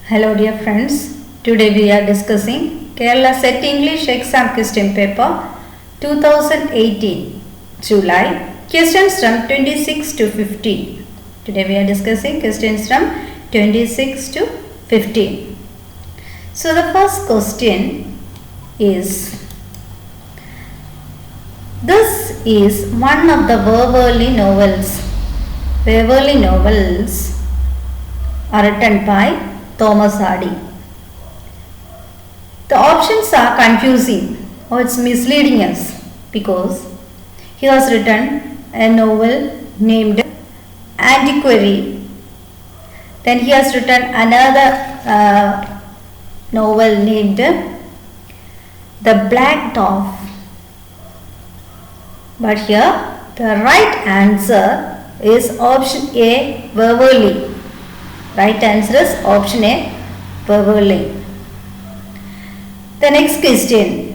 Hello dear friends, today we are discussing Kerala Set English Exam Question Paper 2018 July questions from 26 to 15. Today we are discussing questions from 26 to 15. So the first question is, this is one of the Waverley novels. Waverley novels are written by Thomas Hardy. The options are confusing or it's misleading us because he has written a novel named Antiquary. Then he has written another novel named The Black Dwarf. But here the right answer is option A, Waverley. Right answer is option A, Waverley. The next question,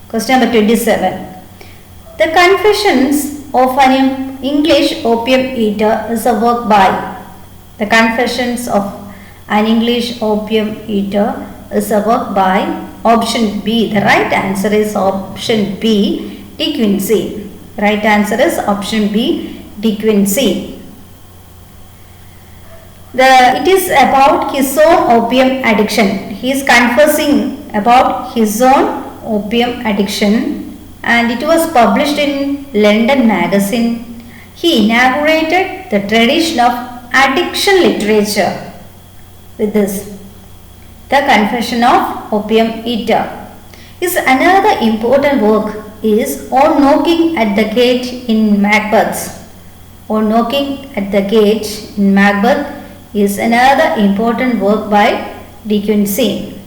question number 27. The Confessions of an English Opium Eater is a work by. The Confessions of an English Opium Eater is a work by option B. The right answer is option B, De Quincey. Right answer is option B, De Quincey. It is about his own opium addiction. He is confessing about his own opium addiction and it was published in London Magazine. He inaugurated the tradition of addiction literature with this. The Confession of Opium Eater. His another important work is On Knocking at the Gate in Macbeth. On Knocking at the Gate in Macbeth is another important work by De Quincey.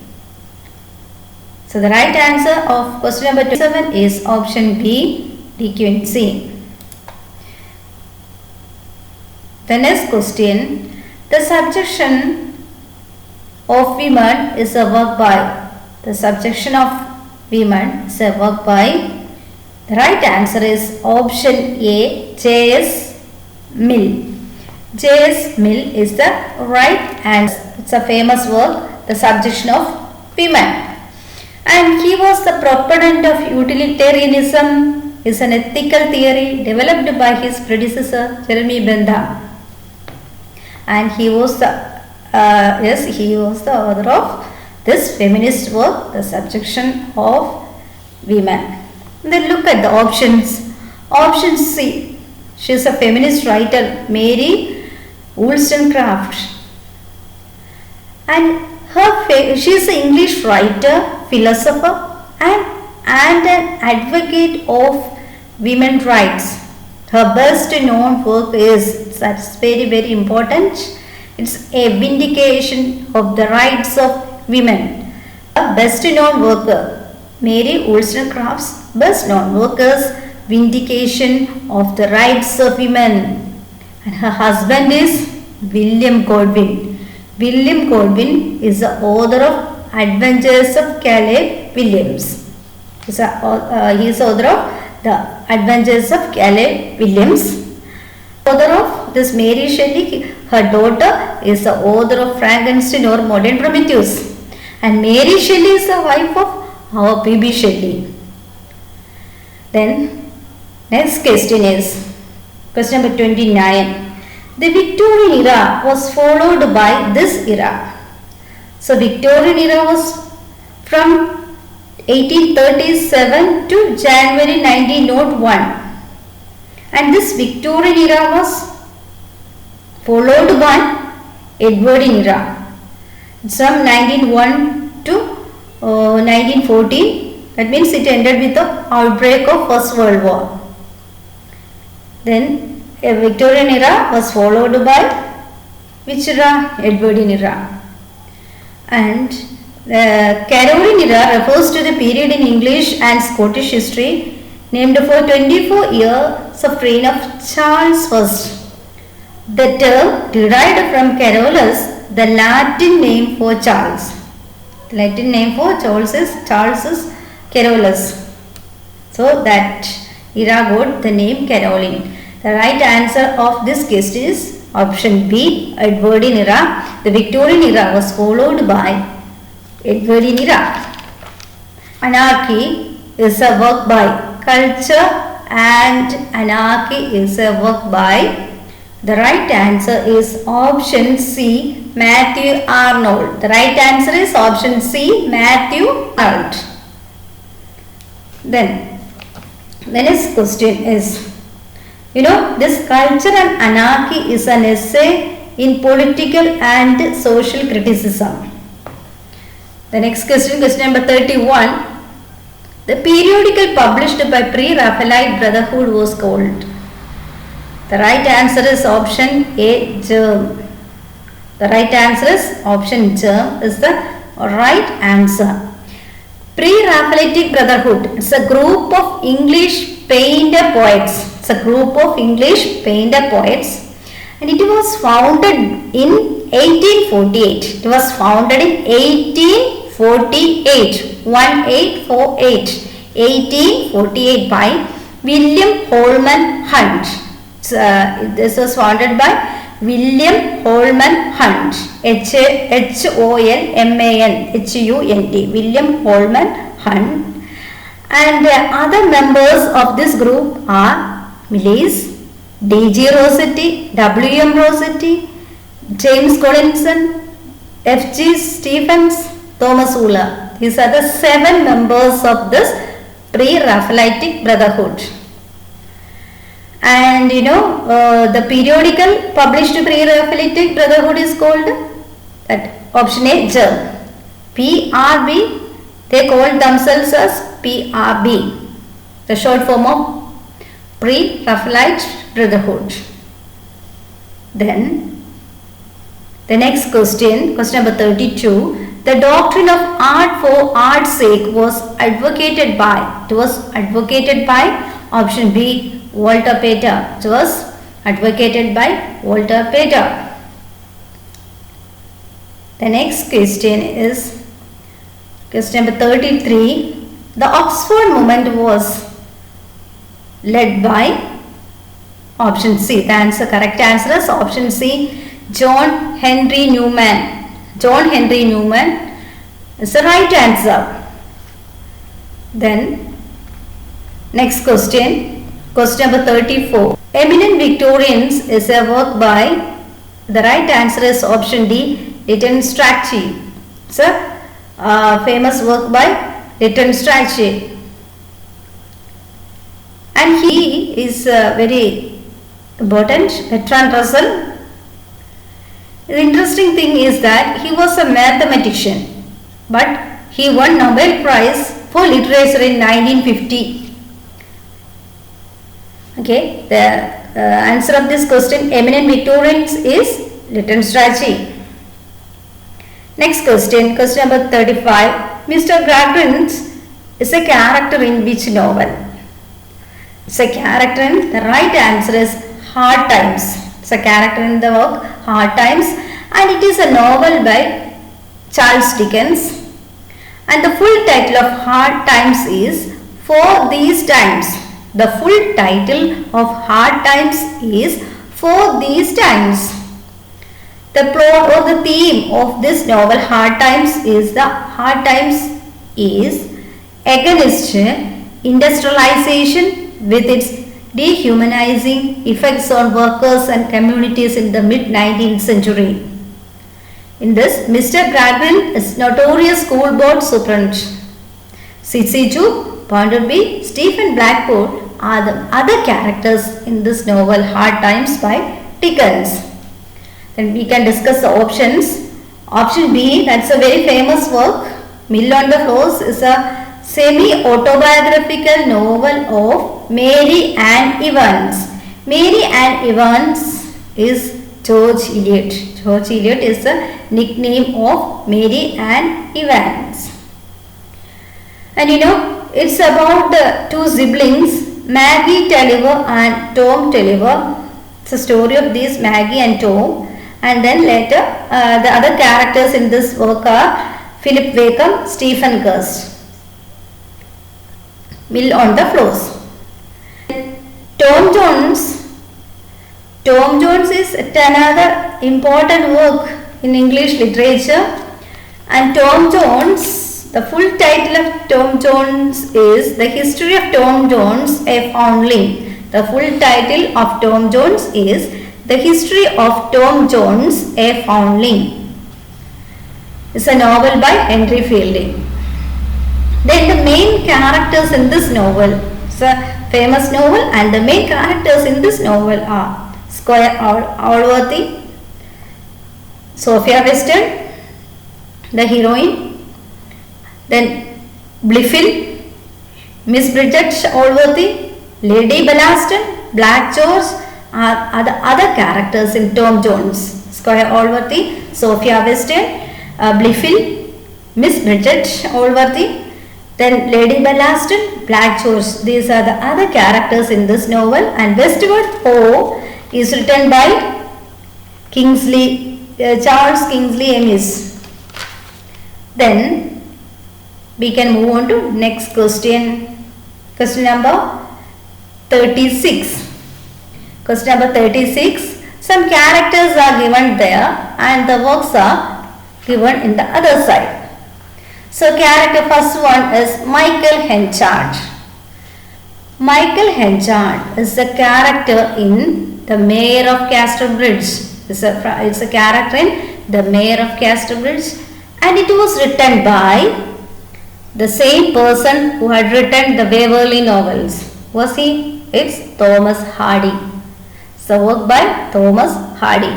So the right answer of question number 27 is option B, De Quincey. The next question, the subjection of women is a work by. The subjection of women is a work by. The right answer is option A, J.S. Mill. J.S. Mill is the right answer. It's a famous work, The Subjection of Women. And he was the proponent of utilitarianism, is an ethical theory developed by his predecessor Jeremy Bentham. And he was the author of this feminist work, The Subjection of Women. Then look at the options. Option C. She is a feminist writer, Mary Wollstonecraft, and she is an English writer, philosopher, and an advocate of women's rights. Her best known work is, that's very important, it's a vindication of the rights of women. Her best known work, Mary Wollstonecraft's best known work is Vindication of the Rights of Women. And her husband is William Godwin. William Godwin is the author of Adventures of Caleb Williams. He is the author of the Adventures of Caleb Williams. Author of this Mary Shelley, her daughter is the author of Frankenstein or Modern Prometheus. And Mary Shelley is the wife of our P.B. Shelley. Then next question is question number 29. The Victorian era was followed by this era. So Victorian era was from 1837 to January 1901. And this Victorian era was followed by Edwardian era. It's from 1901 to 1914. That means it ended with the outbreak of First World War. Then a Victorian era was followed by which era? Edwardian era. And the Caroline era refers to the period in English and Scottish history named for 24 years of reign of Charles I. The term derived from Carolus, the Latin name for Charles. The Latin name for Charles is Carolus. So that era got the name Caroline. The right answer of this question is option B, Edwardian era. The Victorian era was followed by Edwardian era. Anarchy is a work by culture and anarchy is a work by. The right answer is option C, Matthew Arnold. The right answer is option C, Matthew Arnold. Then the next question is, this culture and anarchy is an essay in political and social criticism. The next question, question number 31. The periodical published by Pre-Raphaelite Brotherhood was called. The right answer is option A, Germ. The right answer is option Germ is the right answer. Pre-Raphaelitic Brotherhood is a group of English painter poets. It's a group of English painter poets, and it was founded in 1848. It was founded in 1848. 1848 by William Holman Hunt. This was founded by William Holman Hunt. Holman-Hunt. William Holman Hunt. And other members of this group are Mills, D.G. Rossetti, W.M. Rossetti, James Collinson, F.G. Stephens, Thomas Uller. These are the 7 members of this Pre-Raphaelitic Brotherhood. And the periodical published Pre-Raphaelitic Brotherhood is called option A, Germ. PRB, they called themselves as PRB, the short form of Pre-Raphaelite Brotherhood. Then the next question, question number 32. The doctrine of art for art's sake was advocated by. It was advocated by option B, Walter Pater. It was advocated by Walter Pater. The next question is question number 33. The Oxford movement was led by option C. The correct answer is option C, John Henry Newman. John Henry Newman is the right answer. Then next question, question number 34. Eminent Victorians is a work by. The right answer is option D, Lytton Strachey. It's a famous work by Lytton Strachey. And he is very important, Bertrand Russell. The interesting thing is that he was a mathematician, but he won Nobel Prize for Literature in 1950. Okay, the answer of this question, eminent Victorians, is Lytton Strachey. Next question, question number 35. Mr. Gradgrind is a character in which novel? It's a character in, the right answer is Hard Times. It's a character in the work Hard Times, and it is a novel by Charles Dickens. And the full title of Hard Times is For These Times. The full title of Hard Times is For These Times. The plot or the theme of this novel Hard Times is against industrialization with its dehumanizing effects on workers and communities in the mid-19th century. In this, Mr. Gradgrind is notorious school board superintendent. C.C. Chu, Poundby, Stephen Blackpool are the other characters in this novel Hard Times by Dickens. Then we can discuss the options. Option B, that's a very famous work. Mill on the Floors is a semi-autobiographical novel of Mary Ann Evans. Mary Ann Evans is George Eliot. George Eliot is the nickname of Mary Ann Evans. And it's about the two siblings, Maggie Tulliver and Tom Tulliver. It's a story of these Maggie and Tom. And then later the other characters in this work are Philip Wacom, Stephen Gust. Mill on the Floors. Tom Jones Tom Jones is another important work in English literature, and Tom Jones, the full title of Tom Jones is The History of Tom Jones, a Foundling. The full title of Tom Jones is The History of Tom Jones, a Foundling. It's a novel by Henry Fielding. Then the main characters in this novel, it's a famous novel, and the main characters in this novel are Squire Allworthy, Sophia Western, the heroine, then Blifil, Miss Bridget Allworthy, Lady Bellaston, Black George are the other characters in Tom Jones. Squire Allworthy, Sophia Western, Blifil, Miss Bridget Allworthy, then Lady Bellaston, Black George. These are the other characters in this novel, and Westward Ho is written by Charles Kingsley Amis. Then we can move on to next question. Question number 36. Question number 36. Some characters are given there and the works are given in the other side. So character first one is Michael Henchard. Michael Henchard is a character in The Mayor of Casterbridge. It's a character in The Mayor of Casterbridge, and it was written by the same person who had written the Waverley novels. Was he? It's Thomas Hardy. It's a work by Thomas Hardy.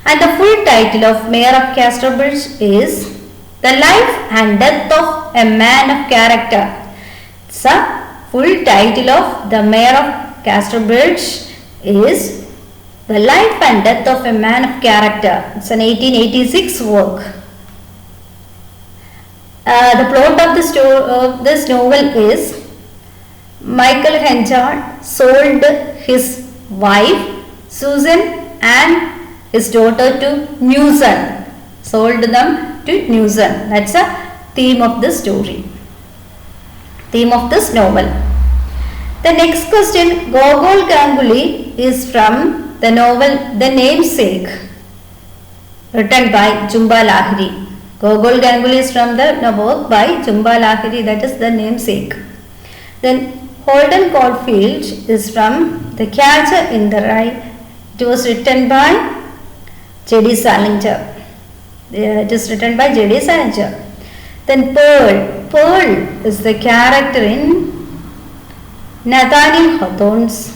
And the full title of Mayor of Casterbridge is The Life and Death of a Man of Character. It's a full title of The Mayor of Casterbridge is The Life and Death of a Man of Character. It's an 1886 work. The plot of this novel is Michael Henchard sold his wife Susan and his daughter to Newson. Sold them to Newson. That's the theme of the story. Theme of this novel. The next question, Gogol Ganguly, is from the novel The Namesake, written by Jhumpa Lahiri. Gogol Ganguly is from the work by Jhumpa Lahiri, that is The Namesake. Then Holden Caulfield is from The Catcher in the Rye. It was written by J.D. Salinger. It is written by J.D. Salinger. Then Pearl. Pearl is the character in Nathaniel Hawthorne's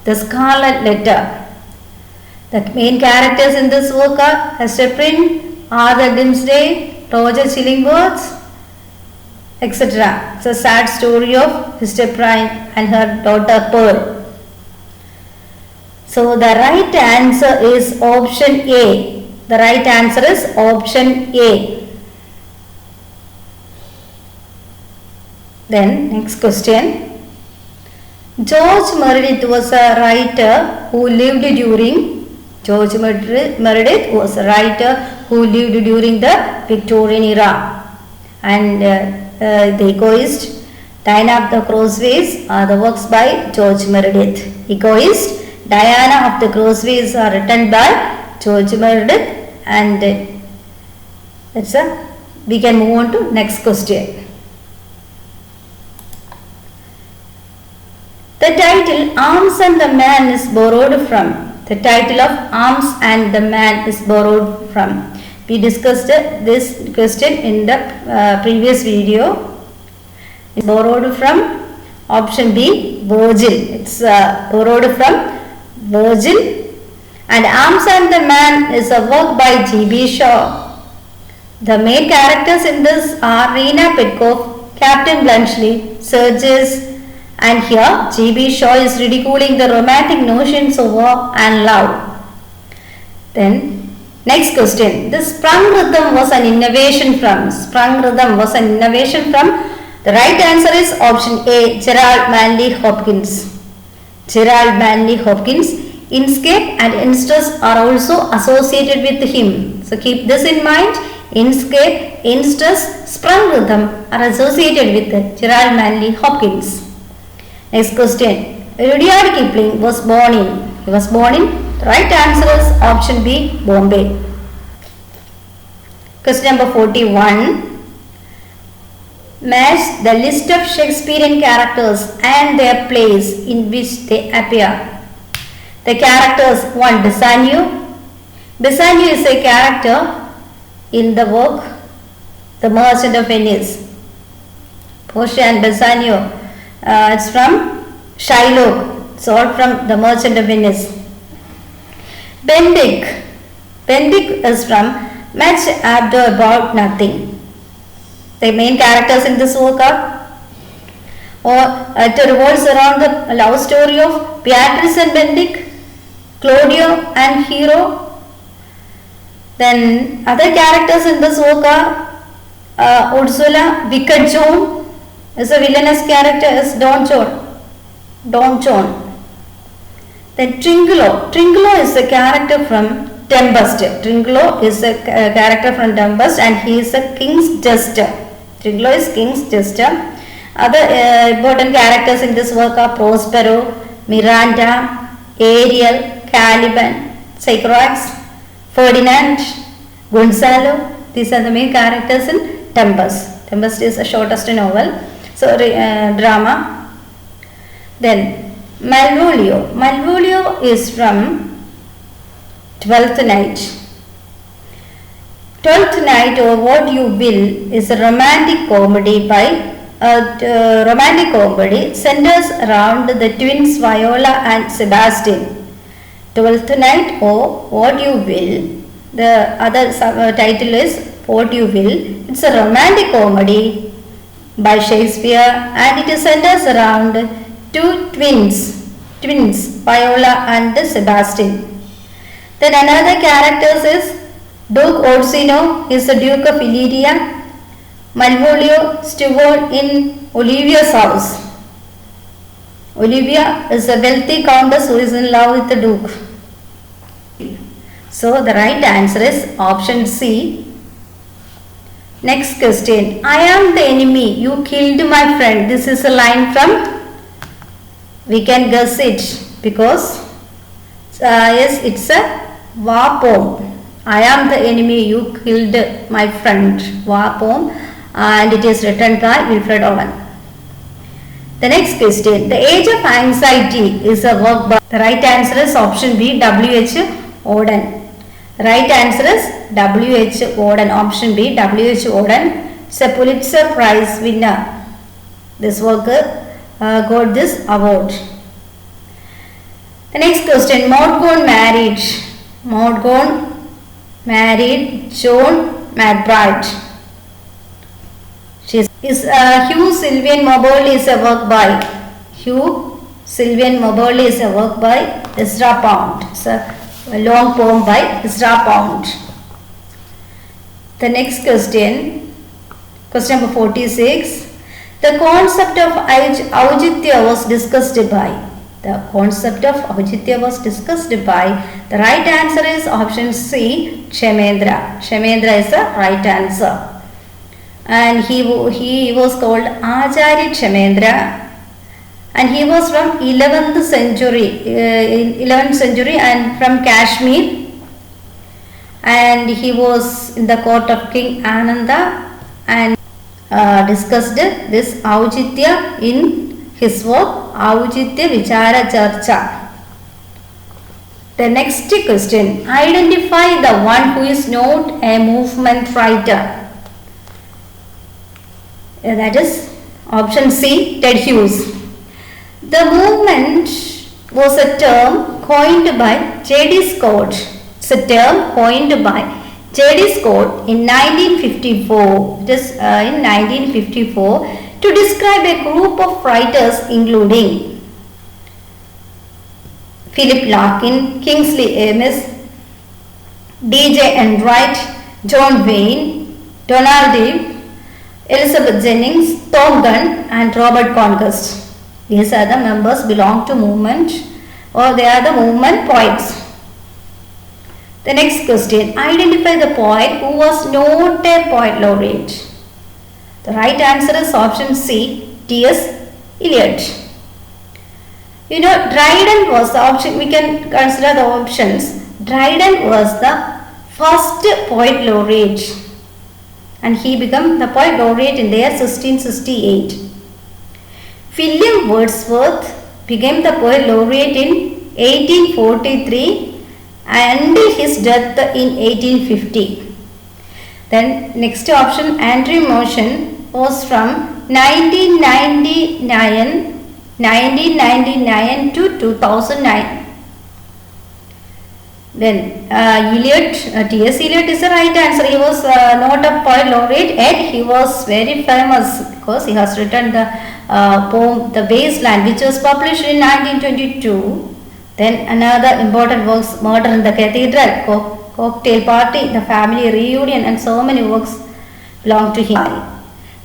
The Scarlet Letter. The main characters in this work are Hester Prynne, Arthur Dimmesdale, Roger Chillingworth, etc. It's a sad story of Hester Prynne and her daughter Pearl. So the right answer is option A. The right answer is option A. Then next question. George Meredith was a writer who lived during the Victorian era, and The Egoist, Diana of the Crossways are the works by George Meredith. Egoist, Diana of the Crossways are written by George Meredith, and we can move on to next question. The title Arms and the Man is borrowed from. The title of Arms and the Man is borrowed from. We discussed this question in the previous video. It's borrowed from option B, Virgil. It's borrowed from Virgil. And Arms and the Man is a work by G.B. Shaw. The main characters in this are Rena Petkoff, Captain Bluntschli, Sergius, and here G.B. Shaw is ridiculing the romantic notions of war and love. Then next question. This sprung rhythm was an innovation from. Sprung rhythm was an innovation from. The right answer is option A, Gerald Manley Hopkins. Gerald Manley Hopkins. Inkscape and Instress are also associated with him. So keep this in mind. Inkscape, Instress, sprung rhythm are associated with Gerald Manley Hopkins. Next question. Rudyard Kipling was born in. He was born in. The right answer is option B, Bombay. Question number 41. Match the list of Shakespearean characters and their plays in which they appear. The characters: 1. Bassanio. Bassanio is a character in the work The Merchant of Venice. Portia and Bassanio. It's from Shylock. It's all from The Merchant of Venice. Bendick. Bendick is from Much Ado About Nothing. The main characters in this work are, it revolves around the love story of Beatrice and Bendick, Claudio and Hero. Then other characters in this work are Ursula. Wicked Joan is a villainous character, is Don John. Then Trinculo. Trinculo is a character from Tempest. Trinculo is a character from Tempest and he is a king's jester. Trinculo is king's jester. Other important characters in this work are Prospero, Miranda, Ariel, Caliban, Sycorax, Ferdinand, Gonzalo. These are the main characters in Tempest. Tempest is the shortest novel. So drama. Then Malvolio. Malvolio is from Twelfth Night. Twelfth Night, or What You Will, is a romantic comedy centers around the twins Viola and Sebastian. Twelfth Night, or What You Will. The other title is What You Will. It's a romantic comedy by Shakespeare and it centers around two twins Viola and Sebastian. Then another characters is Duke Orsino is the Duke of Illyria. Malvolio steward in Olivia's house. Olivia is a wealthy countess who is in love with the Duke. So the right answer is option C. Next question. I am the enemy. You killed my friend. This is a line from, we can guess it because yes, it's a war poem. I am the enemy, you killed my friend. War poem, and it is written by Wilfred Owen. The next question. The Age of Anxiety is a work by. The right answer is option B, W.H. Auden. The right answer is W.H. Auden. Option B, W.H. Auden. It's a Pulitzer Prize winner. This worker got this award. The next question. Maud Gonne married. Maud Gonne married John McBride. Hugh Sylvain Moberly is a work by. Hugh Sylvain Moberly is a work by Ezra Pound. It's a long poem by Ezra Pound. The next question. Question number 46. The concept of Aujitya was discussed by. The concept of Aujitya was discussed by. The right answer is option C, Kshamendra. Kshamendra is the right answer. And he was called Acharya Kshamendra. And he was from 11th century and from Kashmir. And he was in the court of King Ananda and discussed this Aujitya in his work Aujitya Vichara Charcha. The next question. Identify the one who is not a movement writer. That is option C, Ted Hughes. The movement was a term coined by J.D. Scott. It's a term coined by J.D. Scott in 1954. Just in 1954 to describe a group of writers including Philip Larkin, Kingsley Amis, D.J. Enright, John Wayne, Donald Dave, Elizabeth Jennings, Tom Gunn and Robert Conquest. These are the members belong to movement, or they are the movement poets. The next question. Identify the poet who was not a poet laureate. The right answer is option C, T.S. Eliot. Dryden was the option. We can consider the options. Dryden was the first poet laureate, and he became the poet laureate in the year 1668. William Wordsworth became the poet laureate in 1843 until his death in 1850. Then next option, Andrew Motion was from 1999 to 2009. Then T.S. Eliot is the right answer. He was not a poet laureate, yet he was very famous because he has written the poem The Wasteland, which was published in 1922. Then another important works, Murder in the Cathedral, Cocktail Party, The Family Reunion, and so many works belong to him.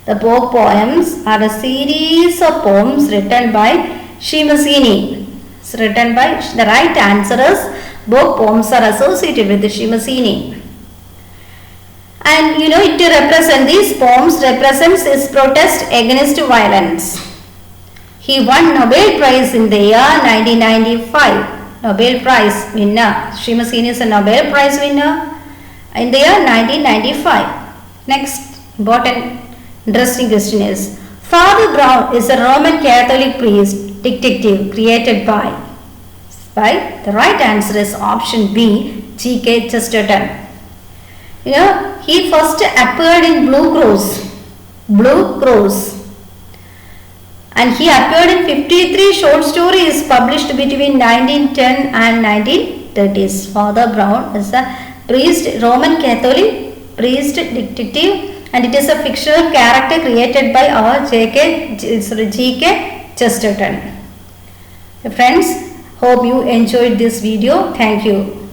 The Book poems are a series of poems written by Shimasini. It's written by, the right answer is book poems are associated with the Shimasini. And it represents, these poems represents his protest against violence. He won Nobel Prize in the year 1995. Nobel Prize winner. Shimasini is a Nobel Prize winner in the year 1995. Next important interesting question is, Father Brown is a Roman Catholic priest detective created by the right answer is option B, G.K. Chesterton. He first appeared in Blue Cross, and he appeared in 53 short stories published between 1910 and 1930s. Father Brown is a priest, Roman Catholic priest detective, and it is a fictional character created by our G.K. Chesterton. Friends, hope you enjoyed this video. Thank you.